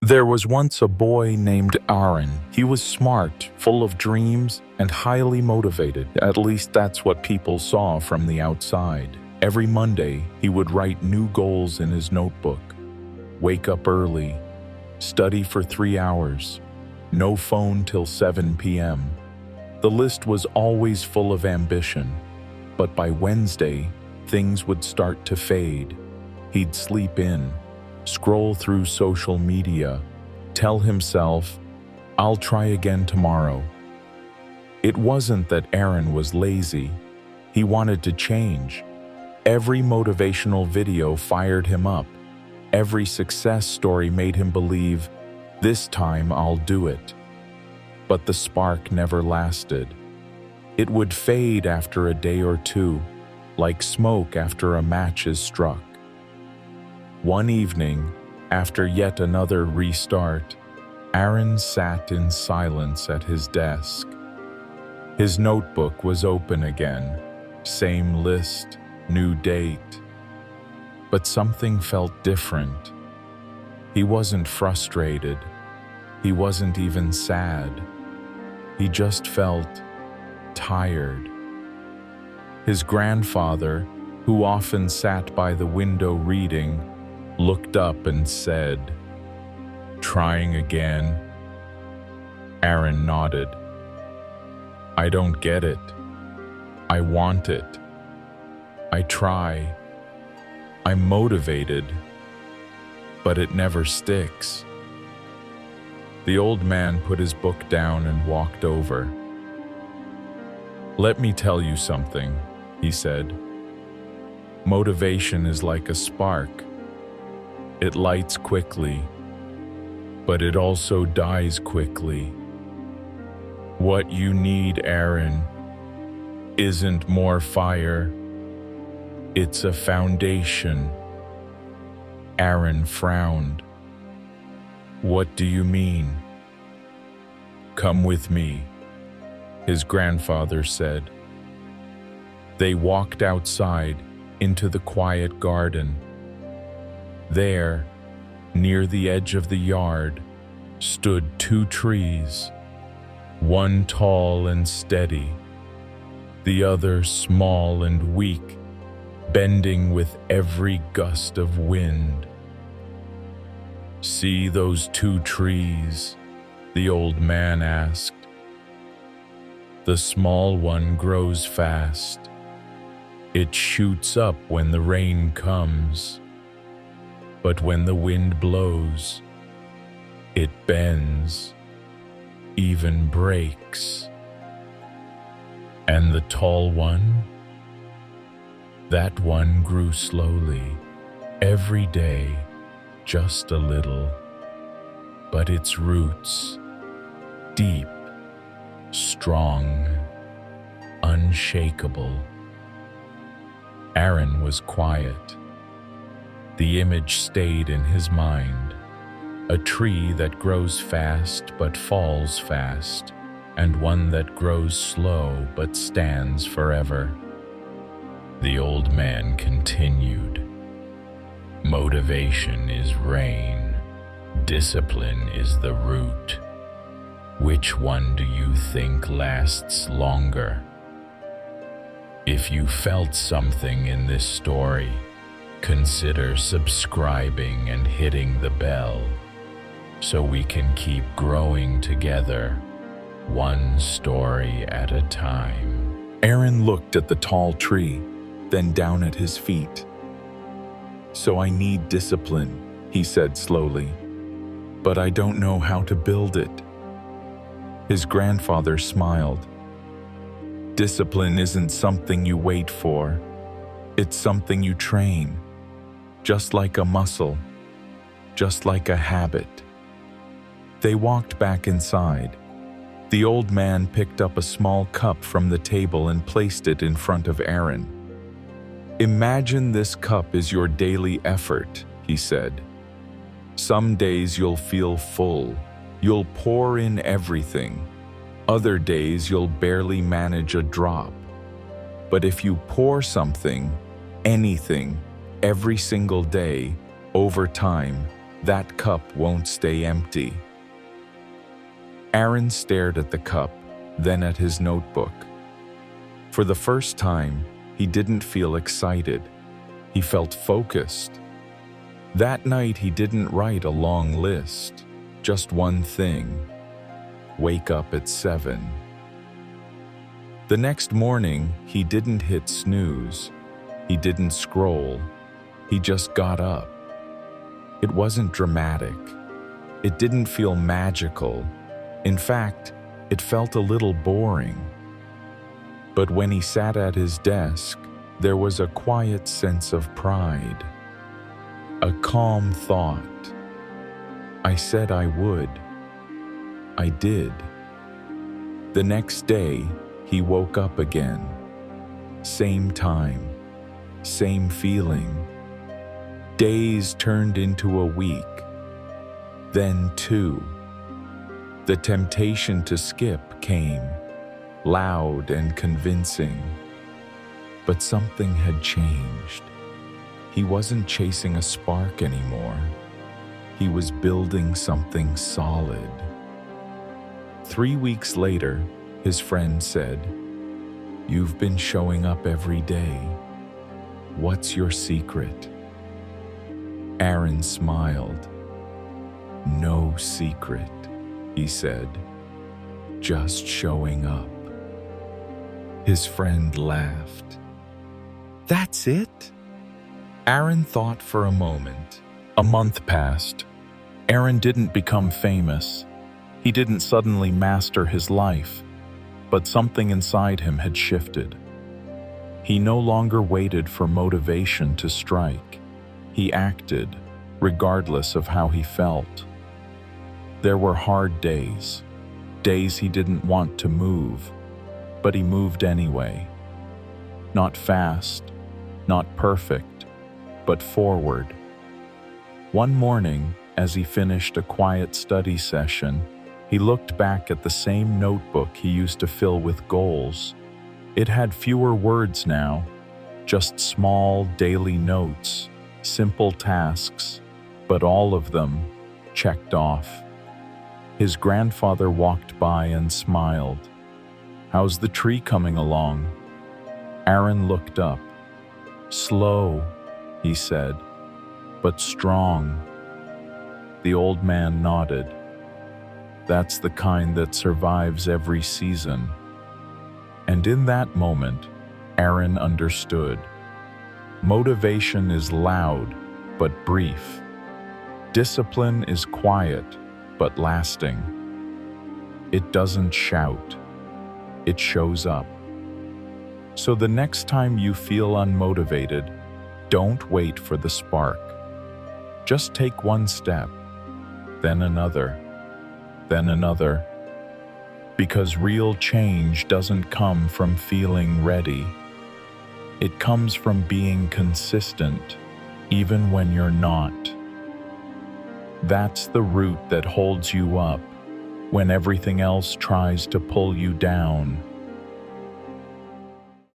There was once a boy named Aaron. He was smart, full of dreams, and highly motivated. At least that's what people saw from the outside. Every Monday, he would write new goals in his notebook. Wake up early, study for 3 hours, no phone till 7 p.m. The list was always full of ambition, but by Wednesday, things would start to fade. He'd sleep in, scroll through social media, tell himself, "I'll try again tomorrow." It wasn't that Aaron was lazy. He wanted to change. Every motivational video fired him up. Every success story made him believe, "This time I'll do it." But the spark never lasted. It would fade after a day or two, like smoke after a match is struck. One evening, after yet another restart, Aaron sat in silence at his desk. His notebook was open again, same list, new date. But something felt different. He wasn't frustrated. He wasn't even sad. He just felt tired. His grandfather, who often sat by the window reading, looked up and said, "Trying again?" Aaron nodded. "I don't get it. I want it. I try. I'm motivated, but it never sticks." The old man put his book down and walked over. "Let me tell you something," he said. "Motivation is like a spark. It lights quickly, but it also dies quickly. What you need, Aaron, isn't more fire. It's a foundation." Aaron frowned. "What do you mean?" "Come with me," his grandfather said. They walked outside into the quiet garden. There, near the edge of the yard, stood 2 trees, one tall and steady, the other small and weak, bending with every gust of wind. "See those 2 trees?" the old man asked. "The small one grows fast. It shoots up when the rain comes. But when the wind blows, it bends, even breaks. And the tall one? That one grew slowly, every day, just a little. But its roots, deep, strong, unshakable." Aaron was quiet. The image stayed in his mind. A tree that grows fast but falls fast, and one that grows slow but stands forever. The old man continued, "Motivation is rain. Discipline is the root. Which one do you think lasts longer?" If you felt something in this story, consider subscribing and hitting the bell so we can keep growing together, one story at a time. Aaron looked at the tall tree, then down at his feet. "So I need discipline," he said slowly, "but I don't know how to build it." His grandfather smiled. "Discipline isn't something you wait for. It's something you train. Just like a muscle, just like a habit." They walked back inside. The old man picked up a small cup from the table and placed it in front of Aaron. "Imagine this cup is your daily effort," he said. "Some days you'll feel full. You'll pour in everything. Other days you'll barely manage a drop. But if you pour something, anything, every single day, over time, That cup won't stay empty. Aaron stared at the cup, then at his notebook. For the first time, he didn't feel excited. He felt focused. That night, he didn't write a long list, just one thing: wake up at 7. The next morning, he didn't hit snooze. He didn't scroll. He just got up. It wasn't dramatic. It didn't feel magical. In fact, it felt a little boring. But when he sat at his desk, there was a quiet sense of pride. A calm thought. I said I would. I did. The next day, he woke up again. Same time, same feeling. Days turned into a week, then 2. The temptation to skip came, loud and convincing. But something had changed. He wasn't chasing a spark anymore. He was building something solid. 3 weeks later, his friend said, "You've been showing up every day. What's your secret?" Aaron smiled. "No secret," he said. "Just showing up." His friend laughed. "That's it?" Aaron thought for a moment. A month passed. Aaron didn't become famous. He didn't suddenly master his life, but something inside him had shifted. He no longer waited for motivation to strike. He acted, regardless of how he felt. There were hard days, days he didn't want to move, but he moved anyway. Not fast, not perfect, but forward. One morning, as he finished a quiet study session, he looked back at the same notebook he used to fill with goals. It had fewer words now, just small daily notes, simple tasks, but all of them checked off. His grandfather walked by and smiled. "How's the tree coming along?" Aaron looked up. "Slow," he said, "but strong." The old man nodded. "That's the kind that survives every season." And in that moment, Aaron understood. Motivation is loud, but brief. Discipline is quiet, but lasting. It doesn't shout. It shows up. So the next time you feel unmotivated, don't wait for the spark. Just take one step, then another, then another. Because real change doesn't come from feeling ready. It comes from being consistent, even when you're not. That's the root that holds you up when everything else tries to pull you down.